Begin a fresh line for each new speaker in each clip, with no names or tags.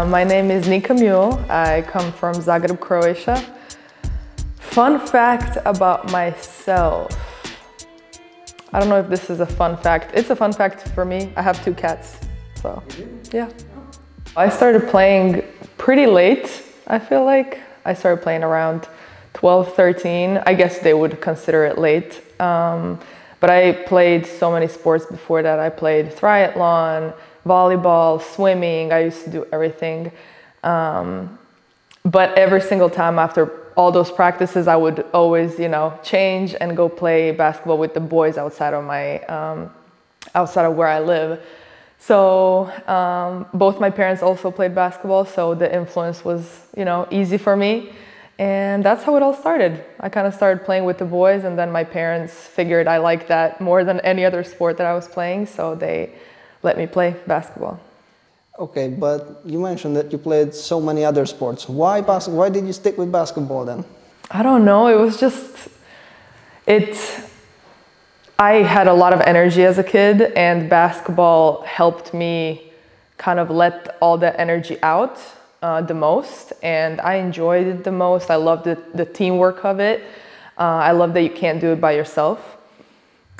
My name is Nika Mühl. I come from Zagreb, Croatia. Fun fact about myself. I don't know if this is a fun fact. It's a fun fact for me. I have 2 cats, so yeah. I started playing pretty late, I feel like. I started playing around 12, 13. I guess they would consider it late. But I played so many sports before that. I played triathlon, volleyball, swimming. I used to do everything. But every single time after all those practices, I would always, change and go play basketball with the boys outside of outside of where I live. So both my parents also played basketball, so the influence was, easy for me. And that's how it all started. I kind of started playing with the boys, and then my parents figured I liked that more than any other sport that I was playing, so they let me play basketball.
Okay, but you mentioned that you played so many other sports. Why basketball? Why did you stick with basketball then?
I don't know, it was just, I had a lot of energy as a kid, and basketball helped me kind of let all that energy out the most, and I enjoyed it the most. I loved the teamwork of it. I love that you can't do it by yourself.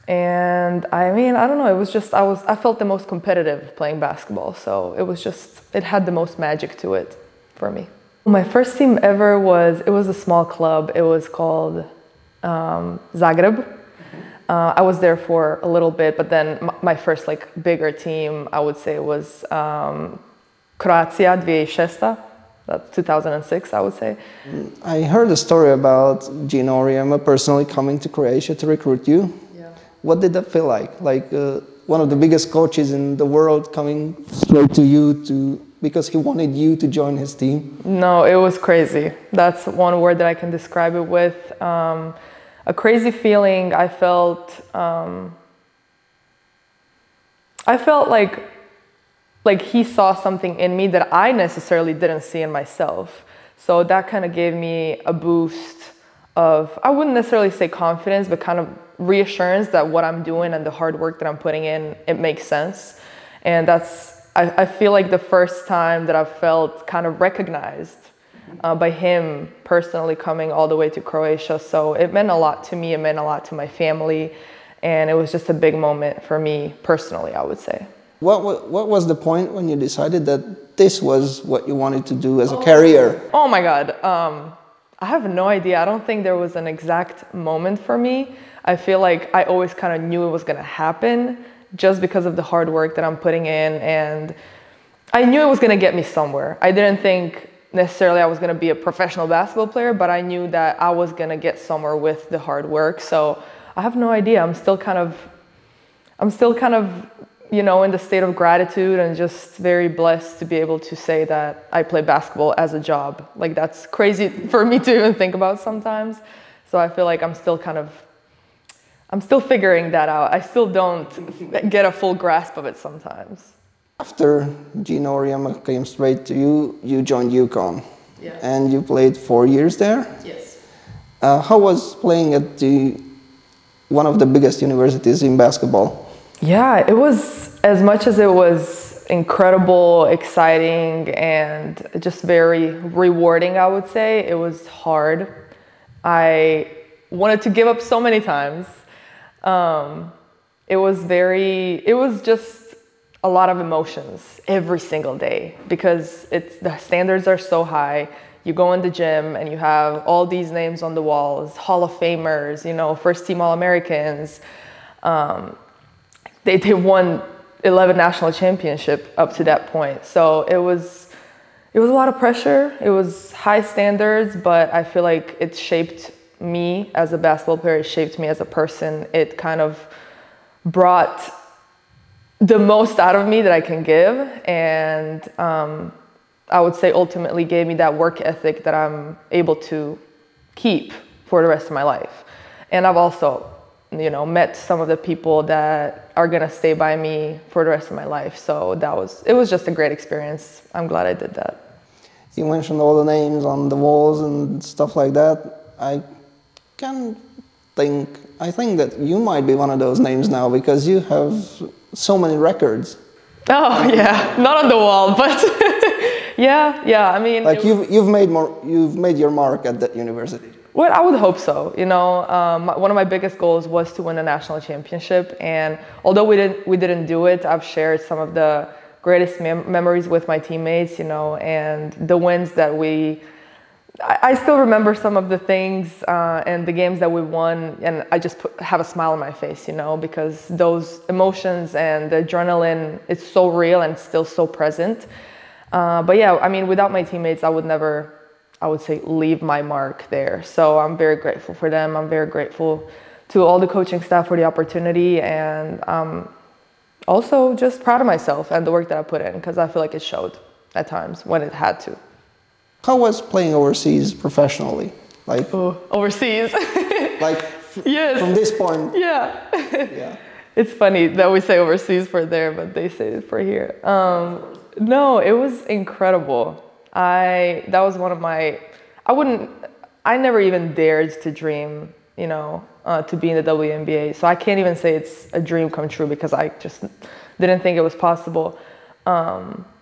And I mean, I don't know, it was just, I felt the most competitive playing basketball, so it had the most magic to it for me. My first team ever it was a small club. It was called Zagreb. I was there for a little bit, but then my first bigger team, I would say, was Croatia 2006, I would say.
I heard a story about Gino Auriemma personally coming to Croatia to recruit you.
Yeah.
What did that feel like? One of the biggest coaches in the world coming straight to you because he wanted you to join his team? No,
it was crazy. That's one word that I can describe it with. A crazy feeling. I felt like he saw something in me that I necessarily didn't see in myself. So that kind of gave me a boost of, I wouldn't necessarily say confidence, but kind of reassurance that what I'm doing and the hard work that I'm putting in, it makes sense. And I feel like the first time that I felt kind of recognized by him personally coming all the way to Croatia. So it meant a lot to me, it meant a lot to my family, and it was just a big moment for me personally, I would say.
What was the point when you decided that this was what you wanted to do as a career?
Oh my God, I have no idea. I don't think there was an exact moment for me. I feel like I always kind of knew it was gonna happen just because of the hard work that I'm putting in, and I knew it was gonna get me somewhere. I didn't think necessarily I was gonna be a professional basketball player, but I knew that I was gonna get somewhere with the hard work. So I have no idea. I'm still kind of, in the state of gratitude and just very blessed to be able to say that I play basketball as a job. Like, that's crazy for me to even think about sometimes. So I feel like I'm still figuring that out. I still don't get a full grasp of it sometimes. After
Gino Auriemma came straight to you, you joined UConn.
Yeah.
And you played 4 years there?
Yes.
How was playing at one of the biggest universities in basketball?
Yeah, it was, as much as it was incredible, exciting, and just very rewarding, I would say, it was hard. I wanted to give up so many times. It was just a lot of emotions every single day because the standards are so high. You go in the gym and you have all these names on the walls, Hall of Famers, first team All-Americans. They won 11 national championships up to that point. So it was a lot of pressure. It was high standards, but I feel like it shaped me as a basketball player. It shaped me as a person. It kind of brought the most out of me that I can give. And I would say ultimately gave me that work ethic that I'm able to keep for the rest of my life. And I've also met some of the people that are gonna stay by me for the rest of my life. So it was just a great experience. I'm glad I did that.
You mentioned all the names on the walls and stuff like that. I think that you might be one of those names now because you have so many records.
Oh yeah, not on the wall, but Yeah. I mean,
Like you've made your mark at that university.
well, I would hope so. You know, one of my biggest goals was to win a national championship, and although we didn't do it, I've shared some of the greatest memories with my teammates. You know, and the wins that I still remember some of the things and the games that we won, and I just have a smile on my face, you know, because those emotions and the adrenaline, it's so real and still so present. But yeah, I mean, without my teammates, I would never, I would say, leave my mark there. So I'm very grateful for them. I'm very grateful to all the coaching staff for the opportunity, and also just proud of myself and the work that I put in, because I feel like it showed at times when it had to.
How was playing overseas professionally? Like
overseas.
Like
yes.
From this point.
Yeah.
Yeah.
It's funny that we say overseas for there, but they say it for here. No, it was incredible. That was one of my, I never even dared to dream, you know, to be in the WNBA. So I can't even say it's a dream come true, because I just didn't think it was possible.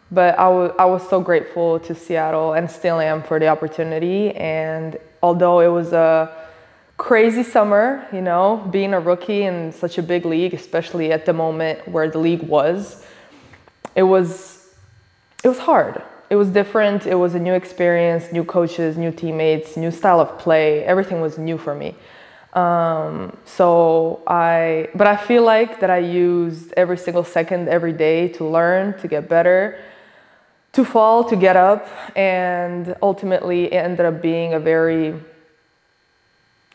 But I was so grateful to Seattle, and still am, for the opportunity. And although it was a crazy summer, you know, being a rookie in such a big league, especially at the moment where the league was, it was hard. It was different. It was a new experience, new coaches, new teammates, new style of play. Everything was new for me. But I feel like that I used every single second, every day, to learn, to get better, to fall, to get up, and ultimately it ended up being a very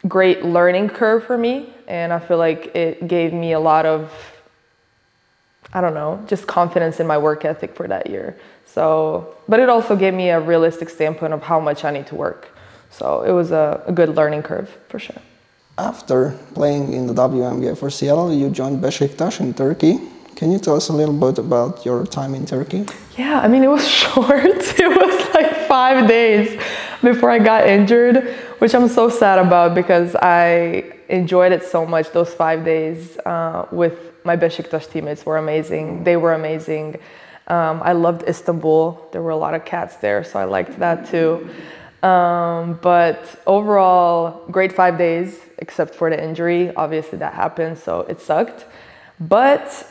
great learning curve for me. And I feel like it gave me a lot of, I don't know, just confidence in my work ethic for that year. So, but it also gave me a realistic standpoint of how much I need to work. So it was a good learning curve for sure. After
playing in the WNBA for Seattle, you joined Besiktas in Turkey. Can you tell us a little bit about your time in Turkey?
Yeah, I mean, it was short. It was like 5 days before I got injured, which I'm so sad about, because I enjoyed it so much. Those 5 days with my Besiktas teammates were amazing. They were amazing. I loved Istanbul. There were a lot of cats there, so I liked that too. But overall, great 5 days, except for the injury. Obviously that happened, so it sucked. But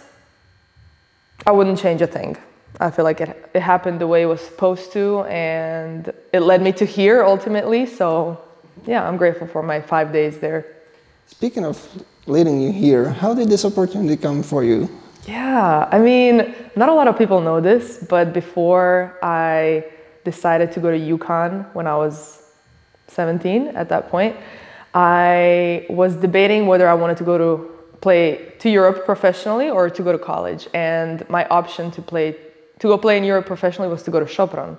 I wouldn't change a thing. I feel like it happened the way it was supposed to, and it led me to here ultimately. So yeah, I'm grateful for my 5 days there.
Speaking of leading you here, how did this opportunity come for you?
Yeah, I mean, not a lot of people know this, but before I decided to go to UConn when I was 17 at that point, I was debating whether I wanted to go to play to Europe professionally or to go to college. And my option to go play in Europe professionally was to go to Sopron.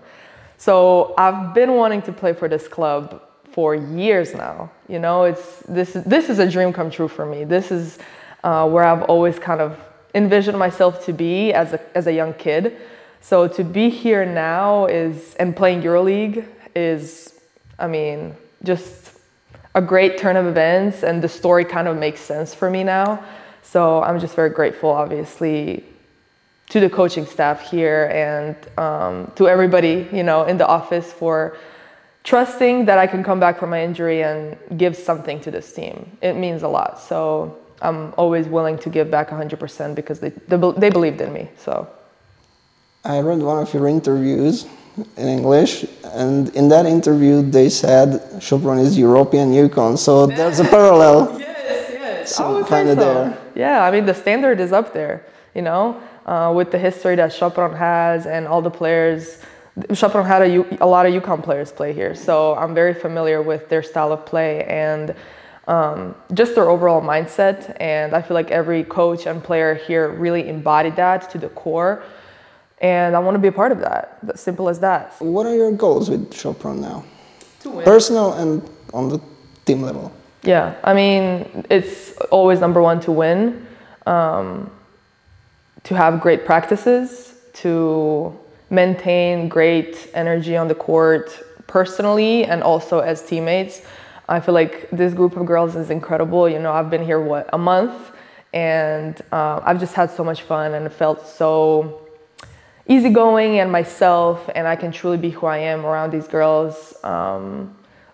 So I've been wanting to play for this club for years now. You know, this is a dream come true for me. This is where I've always kind of envisioned myself to be as a young kid. So to be here now and playing EuroLeague is, I mean, just a great turn of events, and the story kind of makes sense for me now. So I'm just very grateful, obviously, to the coaching staff here and to everybody, you know, in the office for trusting that I can come back from my injury and give something to this team. It means a lot. So I'm always willing to give back 100% because they believed in me. So
I read one of your interviews in English, and in that interview they said Sopron is European UConn, so there's a parallel.
Yes.
So kind of there.
Yeah, I mean, the standard is up there, you know, with the history that Sopron has and all the players. Sopron had a lot of UConn players play here, so I'm very familiar with their style of play and just their overall mindset. And I feel like every coach and player here really embodied that to the core. And I want to be a part of that. Simple as that.
What are your goals with Sopron now?
To win.
Personal and on the team level.
Yeah, I mean, it's always number one to win, to have great practices, to maintain great energy on the court personally and also as teammates. I feel like this group of girls is incredible. You know, I've been here, a month, and I've just had so much fun and it felt so easygoing and myself, and I can truly be who I am around these girls.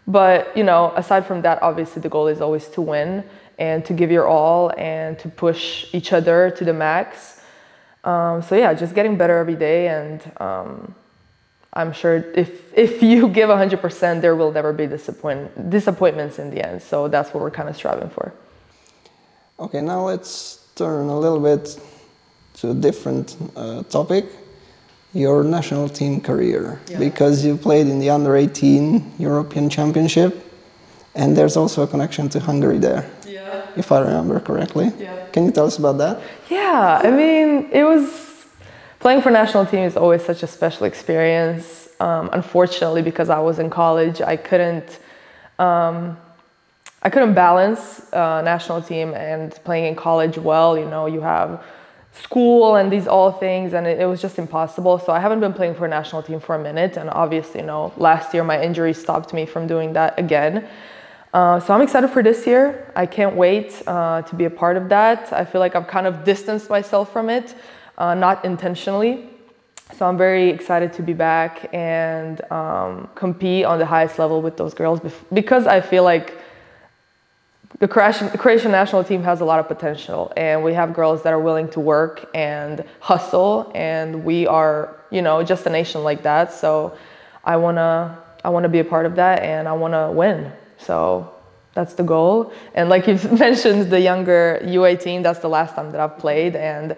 But, you know, aside from that, obviously the goal is always to win and to give your all and to push each other to the max. So yeah, just getting better every day, and I'm sure if you give 100%, there will never be disappointments in the end. So that's what we're kind of striving for.
Okay, now let's turn a little bit to a different topic. Your national team career, because you played in the under-18 European Championship, and there's also a connection to Hungary there, if I remember correctly. Can you tell us about that?
Yeah, I mean, playing for national team is always such a special experience. Unfortunately, because I was in college, I couldn't balance national team and playing in college well. You know, you have school and these all things, and it was just impossible. So I haven't been playing for a national team for a minute, and obviously, you know, last year my injury stopped me from doing that again. So I'm excited for this year. I can't wait to be a part of that. I feel like I've kind of distanced myself from it, not intentionally. So I'm very excited to be back and compete on the highest level with those girls, because I feel like the Croatian national team has a lot of potential, and we have girls that are willing to work and hustle, and we are, you know, just a nation like that. So I wanna be a part of that, and I wanna win. So that's the goal. And like you've mentioned, the younger U18, that's the last time that I've played, and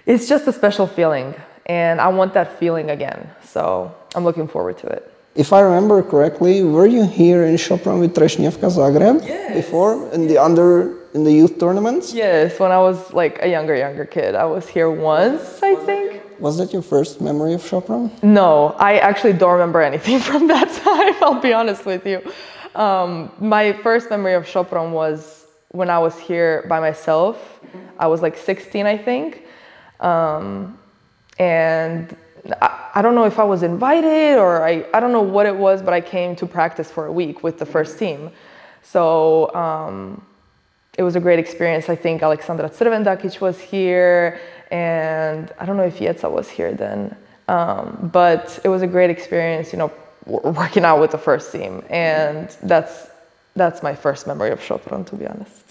it's just a special feeling, and I want that feeling again. So I'm looking forward to it.
If I remember correctly, were you here in Sopron with Trešnjevka Zagreb before in the youth tournaments?
Yes, when I was like a younger kid. I was here once, I think.
Was that your first memory of Sopron?
No, I actually don't remember anything from that time, I'll be honest with you. My first memory of Sopron was when I was here by myself. I was like 16, I think. And I don't know if I was invited or I don't know what it was, but I came to practice for a week with the first team. So it was a great experience. I think Aleksandra Crvendakic was here, and I don't know if Jeca was here then. But it was a great experience, you know, working out with the first team. And that's my first memory of Sopron, to be honest.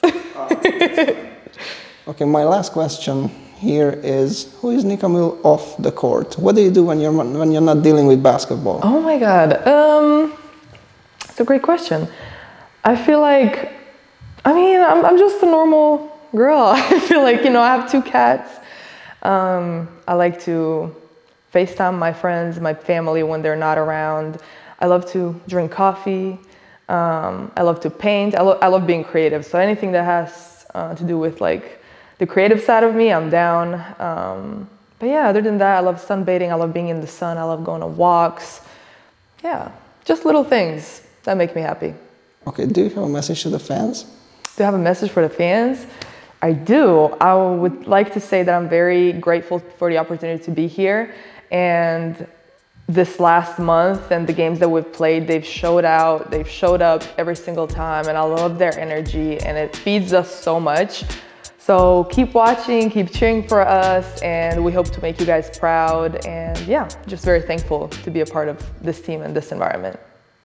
Okay, my last question here is, who is Nika Mühl off the court? What do you do when you're not dealing with basketball?
Oh my God, it's a great question. I feel like, I mean, I'm just a normal girl. I feel like, you know, I have 2 cats. I like to FaceTime my friends, my family when they're not around. I love to drink coffee. I love to paint. I love being creative. So anything that has to do with like the creative side of me, I'm down. But yeah, other than that, I love sunbathing. I love being in the sun. I love going on walks. Yeah, just little things that make me happy.
Okay, do you have a message to the fans?
Do I have a message for the fans? I do. I would like to say that I'm very grateful for the opportunity to be here. And this last month and the games that we've played, they've showed out, they've showed up every single time, and I love their energy, and it feeds us so much. So keep watching, keep cheering for us, and we hope to make you guys proud. And yeah, just very thankful to be a part of this team and this environment.